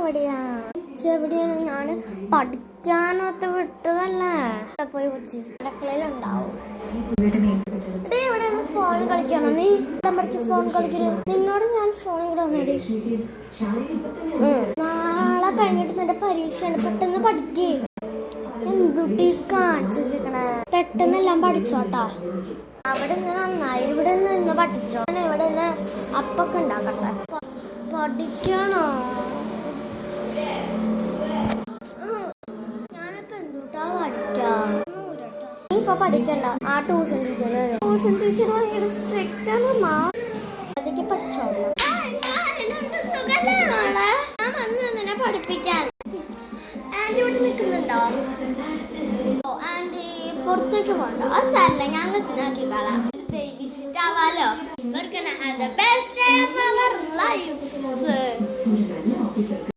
എവിടെയാ? എവിടെയാണ്? ഞാൻ പഠിക്കാനൊത്ത് വിട്ടതല്ലേ. പോയി കൊച്ചി അടുക്കളയിലുണ്ടാവും. ഇവിടെ ഫോൺ കളിക്കാണോ നീ? മറിച്ച് ഫോൺ കളിക്കല്. നിന്നോട് ഞാൻ ഫോൺ കൂടെ വന്നേടി. നാളെ കഴിഞ്ഞിട്ട് നിന്റെ പരീക്ഷയാണ്. പെട്ടെന്ന് പഠിക്കേ. എന്തുട്ടി കാണിച്ചു വെച്ചിരിക്കണേ? പെട്ടെന്നെല്ലാം പഠിച്ചോട്ടാ. അവിടെ നിന്ന് നന്നായി. ഇവിടെ നിന്ന് പഠിച്ചോ. ഞാൻ ഇവിടെ നിന്ന് അപ്പൊക്കെ ഉണ്ടാക്കട്ടെ. പഠിക്കണോ? ഞാനിപ്പോ എന്തുട്ടാ പഠിക്കാം? നീ ഇപ്പൊ പഠിക്കണ്ട. ആ ട്യൂഷൻ ടീച്ചർ ഭയങ്കര സ്ട്രിക്റ്റ് ആണ്. അതൊക്കെ പഠിച്ചോളൂ. ഞാൻ വന്ന് നിന്നെ പഠിപ്പിക്കാൻ. ആന്റി ഇവിടെ നിൽക്കുന്നുണ്ടോ? ആന്റി പുറത്തേക്ക് പോകണ്ട. അതല്ല, ഞാൻ കൊച്ചിനാക്കിക്കളാം. ബേബി സിറ്റ് ആവാലോ. We're gonna have the best day of our lives.